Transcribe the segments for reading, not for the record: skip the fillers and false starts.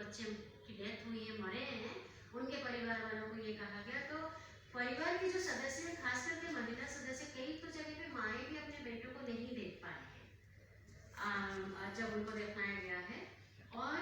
बच्चे की डेथ हुई है, मरे हैं, उनके परिवार वालों को ये कहा गया। तो परिवार के जो सदस्य हैं, खास करके महिला सदस्य, कई तो जगह पे माएँ भी अपने बेटों को नहीं देख पाई है जब उनको दफनाया गया है। और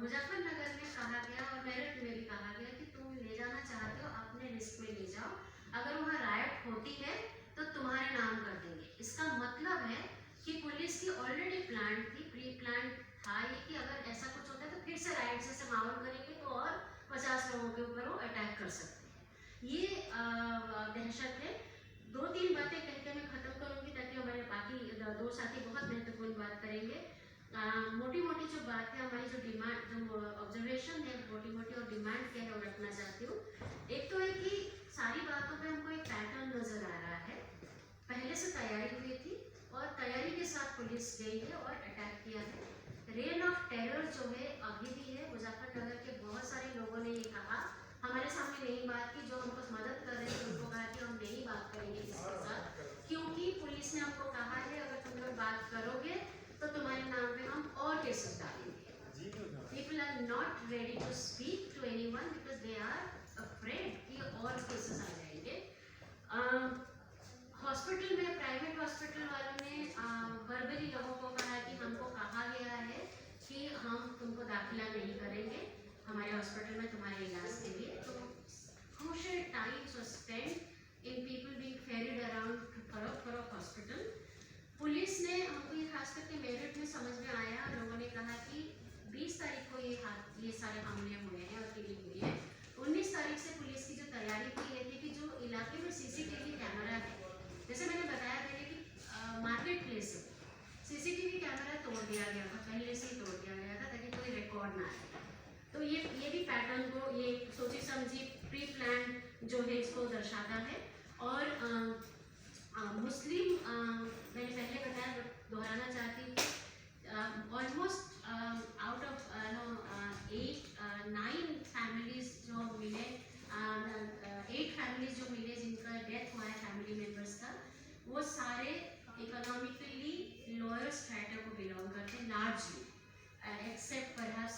मुजफ्फरनगर में कहा गया और मेरठ में भी कहा गया कि तुम ले जाना चाहते हो अपने रिस्क में ले जाओ, अगर वहाँ राइट होती है तो तुम्हारे नाम कर देंगे। इसका मतलब है कि पुलिस की ऑलरेडी प्लान थी, प्री प्लान था ये कि अगर ऐसा कुछ होता है तो फिर से राइट से माहौल करेंगे तो और 50 लोगों के ऊपर वो अटैक कर सकते हैं। ये दहशत है। 2-3 बातें कह के मैं खत्म करूंगी ताकि हमारे बाकी दो साथी बहुत महत्वपूर्ण बात करेंगे। मोटी मोटी जो बात है, हमारी जो डिमांड, जो ऑब्जर्वेशन है, मोटी मोटी और डिमांड क्या है वो रखना चाहती हूँ। एक तो है कि सारी बातों पे हमको एक पैटर्न नजर आ रहा है। पहले से तैयारी हुई थी और तैयारी के साथ पुलिस गई है और अटैक किया है। रेन ऑफ टेरर जो है अभी भी है। मुजफ्फरनगर के बहुत सारे लोगों ने ये कहा, हमारे सामने नहीं बात की, जो हमको मदद कर रहे थे उनको कहा कि हम नहीं बात करेंगे इसके साथ, क्योंकि पुलिस ने हमको कहा है अगर तुम लोग बात करोगे तो तुम्हारे नाम पे हम और केसेस डालेंगे। People are not ready to speak to anyone because they are afraid कि और केसेस आ जाएंगे। हॉस्पिटल में, प्राइवेट हॉस्पिटल वालों ने वर्बली लोगों को कहा कि हमको कहा गया है कि हम तुमको दाखिला नहीं करेंगे हमारे हॉस्पिटल में तुम्हारे इलाज के लिए। तो crucial times were spent in people being ferried around Feroke hospital. Police ने हमको ये खास करके मेरठ में समझ में आया, लोगों ने कहा कि 20 तारीख को ये सारे हमले हुए हैं और किलिंग हुई है। 19 तारीख से पुलिस की जो तैयारी थी ये थी कि जो इलाके में सीसीटीवी कैमरा है, जैसे मैंने बताया पहले कि मार्केट प्लेस सीसीटीवी कैमरा तोड़ दिया गया था, पहले से ही तोड़ दिया गया था ताकि कोई रिकॉर्ड ना आए। तो ये भी पैटर्न को, ये सोची समझी प्री प्लान जो है इसको दर्शाता है। और मुस्लिम, मैंने पहले बताया बट दोहराना चाहती हूँ, ऑलमोस्ट आउट ऑफ 8-9 फैमिलीज जो मिले, 8 फैमिलीज जो मिले जिनका डेथ हुआ है फैमिली मेम्बर्स का, वो सारे इकोनॉमिकली लोअर स्ट्रैटा को बिलोंग करते हैं largely, except perhaps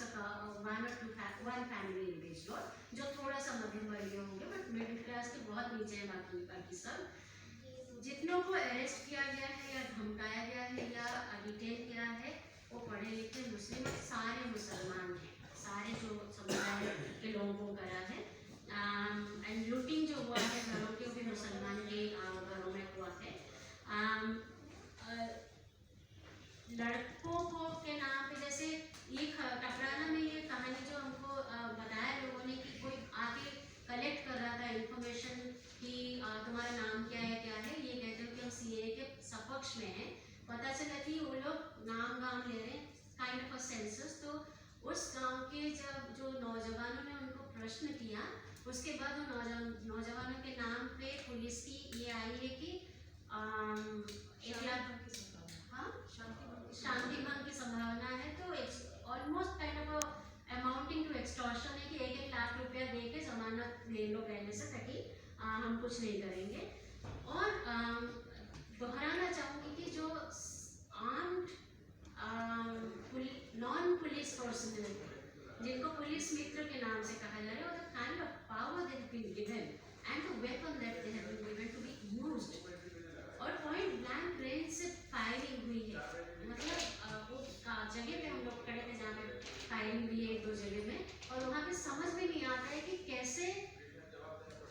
one family individual जो थोड़ा सा मध्यम वर्गीय होंगे, बट मिडिल क्लास के बहुत नीचे हैं। बाकी सब जितनों को अरेस्ट किया गया है या धमकाया गया है या डिटेन किया है वो पढ़े लिखे मुस्लिम, सारे मुसलमान हैं, सारे जो समुदाय के लोगों को करा है। एंड लूटिंग जो हुआ है घरों के, भी मुसलमान के घरों में हुआ है। लड़कों को के नाम पे, जैसे ये कपराना में ये कहानी जो हमको बताया लोगों ने कि कोई आके कलेक्ट कर रहा था इंफॉर्मेशन कि तुम्हारा नाम क्या है, ये कहते हो कि हम सीए के सपक्ष में हैं, पता चला कि वो लोग नाम गांव ले रहे हैं, काइंड ऑफ अ सेंसस। तो उस गांव के जब जो नौजवानों ने उनको प्रश्न किया, उसके बाद वो नौजवानों के नाम पे पुलिस की ये आई है कि 1 लाख शांति भंग की संभावना है। तो almost kind of amounting to extortion है कि 1-1 लाख रुपया दे के जमानत ले लो पहले से ताकि हम कुछ नहीं करेंगे। और दोहराना चाहूँगी कि जो आर्म्ड नॉन पुलिस पर्सनल जिनको पुलिस मित्र के नाम से कहा जा रहा है, the kind of power they have been given and the weapon that they have been given to be used, और पॉइंट ब्लैंक रेंज से फायरिंग हुई है। मतलब वो जगह पे हम लोग खड़े थे जहाँ पे फायरिंग हुई है 1-2 जगह में, और वहाँ पे समझ में नहीं आता है कि कैसे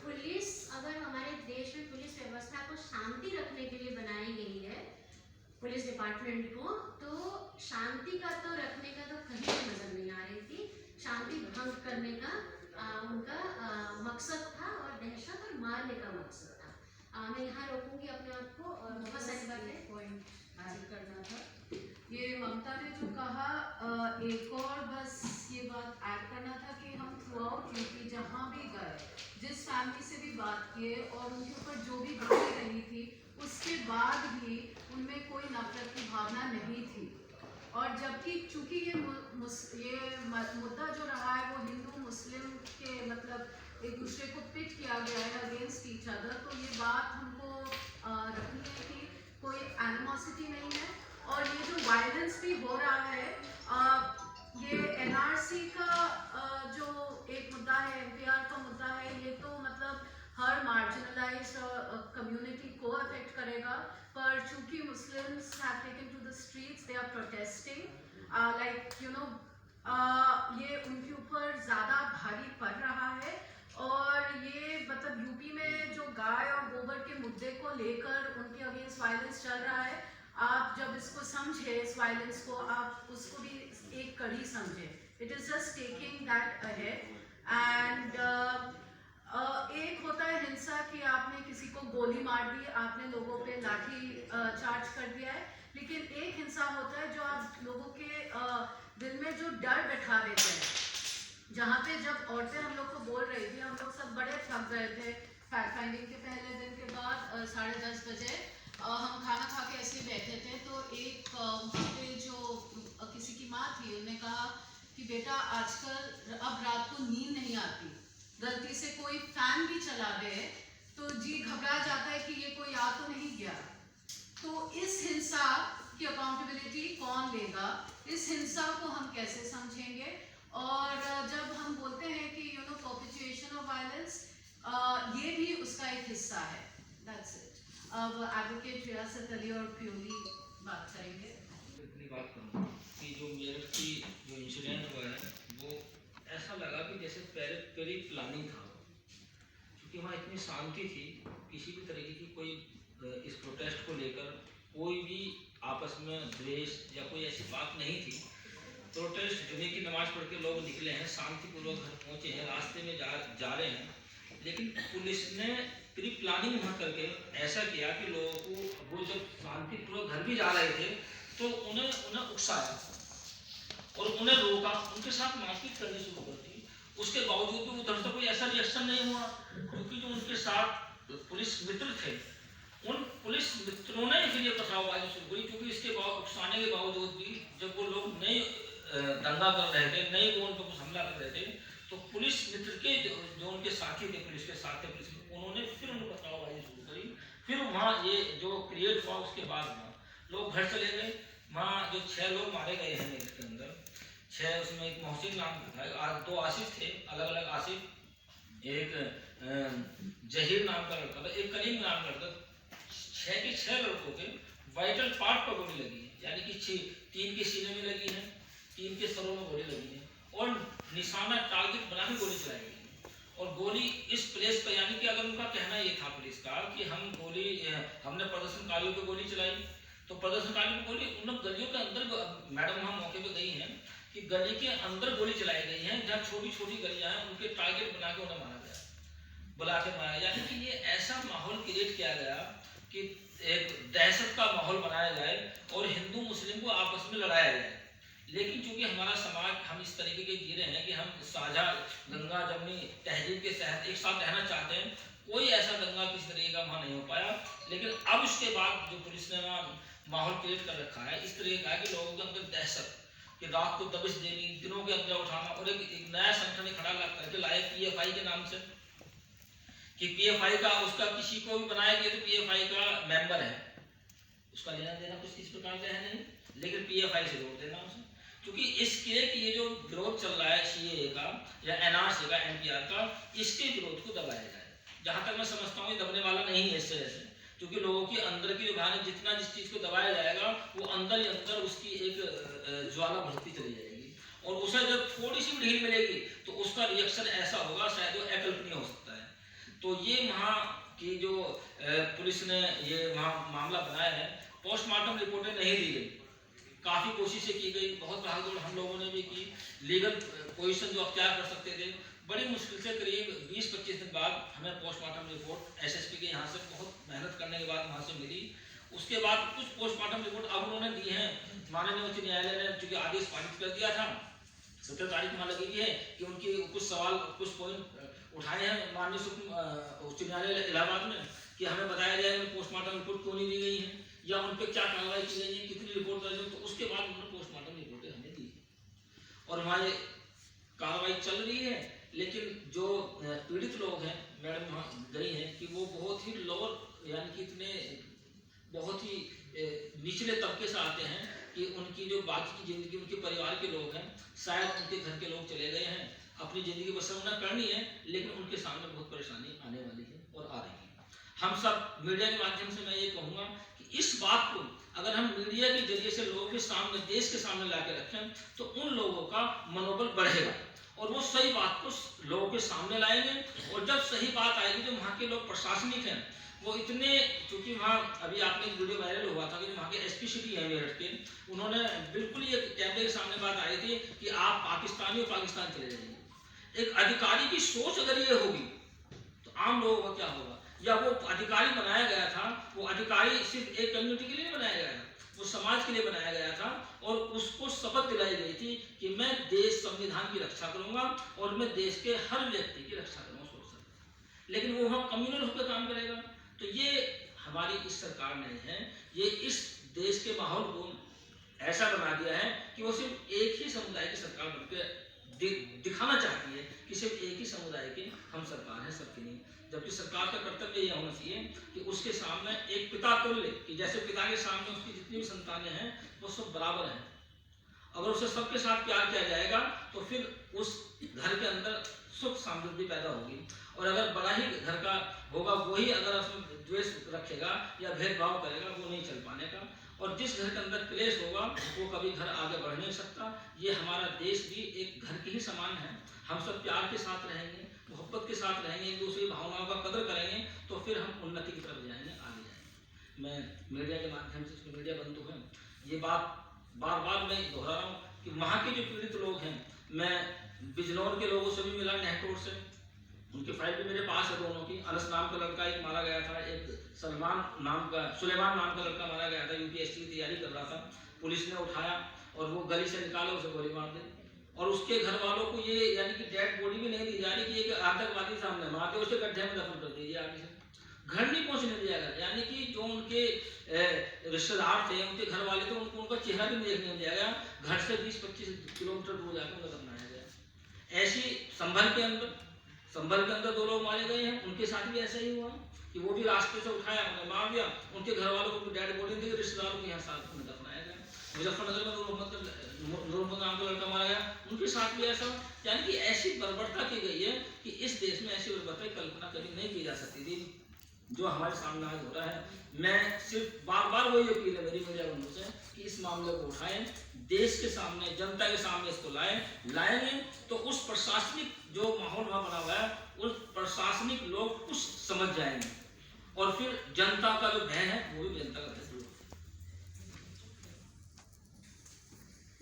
पुलिस, अगर हमारे देश में पुलिस व्यवस्था को शांति रखने के लिए बनाई गई है पुलिस डिपार्टमेंट को, तो शांति का तो रखने का तो कहीं भी नजर नहीं आ रही थी, शांति भंग करने का उनका मकसद था और दहशत और मारने का मकसद था। मैं यहाँ रोकूंगी अपने आप को, और बहुत सारी बातें पॉइंट ऐड करना था। ये ममता ने जो कहा, एक और बस ये बात ऐड करना था कि हम थ्रू आउट यूपी जहाँ भी गए, जिस फैमिली से भी बात किए और उनके ऊपर जो भी बीती रही थी, उसके बाद भी उनमें कोई नफरत की भावना नहीं थी। और जबकि चूंकि ये मुद्दा जो रहा है वो हिंदू मुस्लिम के मतलब एक दूसरे को पिट किया गया है अगेंस्ट ईच अदर, तो ये बात हमको रखनी है कि कोई एनिमोसिटी नहीं है। और ये जो वायलेंस भी हो रहा है, ये एनआरसी चलेगा, पर चूंकि Muslims have taken to the streets, they are protesting, like you know ये उनके ऊपर ज़्यादा भारी पड़ रहा है। और ये मतलब यूपी में जो गाय और गोबर के मुद्दे को लेकर उनके अगेंस्ट वायलेंस चल रहा है, आप जब इसको समझे, इस वायलेंस को, आप उसको भी एक कड़ी समझे। It is just taking that ahead. And एक होता है हिंसा कि आपने किसी को गोली मार दी, आपने लोगों पे लाठी चार्ज कर दिया है, लेकिन एक हिंसा होता है जो आप लोगों के दिल में जो डर बैठा देते हैं। जहाँ पे जब औरतें हम लोग को बोल रही थी, हम लोग सब बड़े थक गए थे फैक्ट फाइंडिंग के पहले दिन के बाद 10:30 बजे हम खाना खा के ऐसे बैठे थे, तो एक वहाँ पे जो किसी की माँ थी, उन्होंने कहा कि बेटा आजकल अब रात को नींद नहीं आती, गलती से कोई फैन भी चला दे तो जी घबरा जाता है कि ये कोई आ तो नहीं गया। तो इस हिंसा की अकाउंटेबिलिटी कौन लेगा, इस हिंसा को हम कैसे समझेंगे? और जब हम बोलते हैं कि you know perpetuation of violence, ये भी उसका एक हिस्सा है। That's it. अब एडवोकेट रियासत अली और प्योली बात करेंगे। इतनी बात करूँ कि जो मेरठ की जो इंसिडेंट हुआ है वो ऐसा लगा कि जैसे पहले प्लानिंग था, क्योंकि वहाँ इतनी शांति थी, किसी भी तरीके की कोई इस प्रोटेस्ट को लेकर कोई भी आपस में द्वेष या कोई ऐसी बात नहीं थी। प्रोटेस्ट जुमे की नमाज पढ़ के लोग निकले हैं, शांतिपूर्वक घर पहुँचे हैं, रास्ते में जा रहे हैं, लेकिन पुलिस ने प्री प्लानिंग वहाँ करके ऐसा किया कि लोगों को, वो जब शांतिपूर्वक घर भी जा रहे थे तो उन्हें उकसाया और उन्हें रोका, उनके साथ मारपीट करनी शुरू कर दी। उसके बावजूद भी उधर से कोई ऐसा रिएक्शन नहीं हुआ, क्योंकि जो उनके साथ पुलिस मित्र थे, उन पुलिस मित्रों ने फिर ये पथरावबाजी शुरू करी, क्योंकि इसके उकसाने के बावजूद भी जब वो लोग नहीं दंगा कर रहे थे, नहीं वो उन पर कुछ हमला कर रहे थे, तो पुलिस मित्र के जो उनके साथी थे, पुलिस के साथ थे, पुलिस उन्होंने फिर उनको पथरावबाजी शुरू करी। फिर वहाँ ये जो क्रिएट हुआ, उसके बाद लोग घर चले गए। वहाँ जो 6 लोग मारे गए हैं इसके अंदर, 6, उसमें एक मोहसिन नाम था, 2 आसिफ थे, अलग अलग आसिफ, एक जहीर नाम का लड़का था, एक करीम नाम का लड़का। 6 के 6 लड़कों के वाइटल पार्ट पर गोली लगी है, यानी कि 3 के सीने में लगी है, 3 के सरों में गोली लगी है, और निशाना टारगेट बना के गोली चलाई गई है। और गोली इस प्लेस पर, यानी कि अगर उनका कहना ये था पुलिस का कि हमने प्रदर्शनकारियों पर गोली चलाई, तो प्रदर्शनकारियों पर गोली उन गलियों के अंदर, मैडम वहाँ मौके पर गई हैं कि गली के अंदर गोली चलाई गई है, जहाँ छोटी छोटी गलियां हैं, उनके टारगेट बना के उन्हें मारा गया, बुला के मारा। यानी कि ये ऐसा माहौल क्रिएट किया गया कि एक दहशत का माहौल बनाया जाए और हिंदू मुस्लिम को आपस में लड़ाया जाए। लेकिन चूंकि हमारा समाज, हम इस तरीके के जी रहे हैं कि हम साझा गंगा जमुनी तहजीब के तहत एक साथ रहना चाहते हैं, कोई ऐसा दंगा किसी तरीके का वहाँ नहीं हो पाया। लेकिन अब उसके बाद जो पुलिस ने वहाँ माहौल क्रिएट कर रखा है, इस तरीके का कि लोगों के अंदर दहशत कि रात को दबिश देनी, दिनों के अंदर उठाना, और एक नया संगठन खड़ा करके लाए पीएफआई के नाम से, कि पीएफआई का उसका किसी को भी बनाया गया तो पीएफआई का मेंबर है, उसका लेना देना कुछ इस प्रकार का है नहीं, लेकिन पीएफआई से जोड़ देना उसे, क्योंकि इसके कि ये जो विरोध चल रहा है सीएए का या एनआरसी का, एनपीआर का, इसके विरोध को दबाया जाए। जहां तक मैं समझता हूँ ये दबने वाला नहीं है इस तरह से, क्योंकि लोगों के अंदर की भावना, जितना जिस चीज को दबाया जाएगा वो अंदर ही अंदर उसकी एक ज्वाला बढ़ती चली जाएगी, और उसे जब थोड़ी सी ढील मिलेगी तो उसका रिएक्शन ऐसा होगा शायद वो अकल्पनीय हो सकता है। तो ये वहाँ की जो पुलिस ने ये वहाँ मामला बनाया है, पोस्टमार्टम रिपोर्टें नहीं दी गई, काफ़ी कोशिशें की गई, बहुत भागदौड़ हम लोगों ने भी की, लीगल पोजीशन जो अख्तियार कर सकते थे, बड़ी मुश्किल से करीब 20-25 दिन बाद हमें पोस्टमार्टम रिपोर्ट एसएसपी के यहाँ से बहुत मेहनत करने के बाद वहाँ से मिली। उसके बाद कुछ पोस्टमार्टम रिपोर्ट अब उन्होंने दी हैं, माननीय उच्च न्यायालय ने चूँकि आदेश पारित कर दिया था, 17 तारीख वहाँ लगी हुई है कि उनकी कुछ सवाल, कुछ पॉइंट उठाए हैं माननीय उच्च न्यायालय इलाहाबाद में कि हमें बताया जाए कि पोस्टमार्टम रिपोर्ट क्यों नहीं दी गई है, या उन पर क्या कार्रवाई की गई है, कितनी रिपोर्ट दर्ज है। तो उसके बाद उन्होंने पोस्टमार्टम रिपोर्टें हमें दी और हमारे कार्रवाई चल रही है। लेकिन जो पीड़ित लोग हैं, मैडम वहाँ गई हैं कि वो बहुत ही लोअर, यानी कि इतने बहुत ही निचले तबके से आते हैं कि उनकी जो बाकी की ज़िंदगी, उनके परिवार के लोग हैं, शायद उनके घर के लोग चले गए हैं, अपनी ज़िंदगी बसर उन्हें करनी है, लेकिन उनके सामने बहुत परेशानी आने वाली है और आ रही है। हम सब मीडिया के माध्यम से मैं ये कहूँगा कि इस बात को अगर हम मीडिया के जरिए से लोगों के सामने, देश के सामने ला के रखें तो उन लोगों का मनोबल बढ़ेगा और वो सही बात को लोगों के सामने लाएंगे। और जब सही बात आएगी, जो वहाँ के लोग प्रशासनिक हैं वो इतने, क्योंकि वहाँ अभी आपने एक वीडियो वायरल हुआ था कि वहाँ के एसपी सिटी है मेरठ के, उन्होंने बिल्कुल ये कैमरे के सामने बात आई थी कि आप पाकिस्तानी और पाकिस्तान चले जाइए। एक अधिकारी की सोच अगर ये होगी तो आम लोगों का क्या होगा? या वो अधिकारी बनाया गया था, वो अधिकारी सिर्फ एक कम्युनिटी के लिए बनाया गया था, वो समाज के लिए बनाया गया था और उसको शपथ दिलाई गई थी कि मैं देश संविधान की रक्षा करूंगा और मैं देश के हर व्यक्ति की रक्षा करूंगा सोच सकता। लेकिन वो वहाँ कम्युनल होकर काम करेगा। तो ये हमारी इस सरकार ने है, ये इस देश के माहौल को ऐसा बना दिया है कि वो सिर्फ एक ही समुदाय की सरकार बनकर दिखाना चाहती है कि सिर्फ एक ही समुदाय की हम सरकार है, सबकी नहीं। जबकि सरकार का कर्तव्य यह होना चाहिए कि उसके सामने एक पिता तुल्य, कि जैसे पिता के सामने उसकी जितनी भी संतानें हैं वो सब बराबर हैं। अगर उसे सबके साथ प्यार किया जाएगा तो फिर उस घर के अंदर सुख समृद्धि पैदा होगी। और अगर बड़ा ही घर का होगा वही अगर उसमें द्वेष रखेगा या भेदभाव करेगा, वो नहीं चल पाने का। और जिस घर के अंदर क्लेश होगा वो कभी घर आगे बढ़ नहीं सकता। ये हमारा देश भी एक घर के ही समान है। हम सब प्यार के साथ रहेंगे, मोहब्बत के साथ रहेंगे, एक दूसरे की भावनाओं का कदर करेंगे तो फिर हम उन्नति की तरफ जाएंगे, आगे जाएंगे। मैं मीडिया के माध्यम से, इसमें मीडिया बंधु हैं, ये बात बार बार मैं दोहरा रहा हूँ कि वहाँ के जो पीड़ित लोग हैं, मैं बिजनौर के लोगों से भी मिला, नेहटोर से, उनकी फाइल भी मेरे पास है दोनों की। अनस नाम का लड़का एक मारा गया था, एक सुलेमान नाम का लड़का मारा गया था, यूपीएससी की तैयारी कर रहा था, पुलिस ने उठाया और वो गली से निकाला, उसे गोली मार दी। और उसके घर वालों को ये यानी कि डेड बॉडी भी नहीं दी जा रही कि एक आतंकवादी सामने मारते, उसे गड्ढे में दफन कर दीजिए, आगे से घर नहीं पहुंचने दिया गया। यानी कि जो उनके रिश्तेदार थे, उनके घर वाले थे, उनको उनका चेहरा भी नहीं देखने दिया गया। घर से 20-25 किलोमीटर दूर जाकर उन्हें दफनाया गया। ऐसी संभल के अंदर 2 लोग मारे गए हैं, उनके साथ भी ऐसा ही हुआ कि वो भी रास्ते से उठाया, उन्हें मार दिया, उनके घर वालों को डेड बॉडी दी, रिश्तेदारों के यहाँ साथ उन्हें दफनाया गया। मुजफ्फरनगर में नूर मोहम्मद नाम का लड़का मारा गया, उनके साथ भी ऐसा। यानी कि ऐसी बर्बरता की गई है कि इस देश में ऐसी बर्बरता की कल्पना कभी नहीं की जा सकती थी जो हमारे सामने आज हो रहा है। मैं सिर्फ बार बार वही अपील है मेरी मीडिया बंधु से कि इस मामले को उठाएं, देश के सामने, जनता के सामने इसको लाएंगे तो उस प्रशासनिक जो माहौल वहाँ बना हुआ है, उस प्रशासनिक लोग कुछ समझ जाएंगे और फिर जनता का जो भय है वो भी जनता का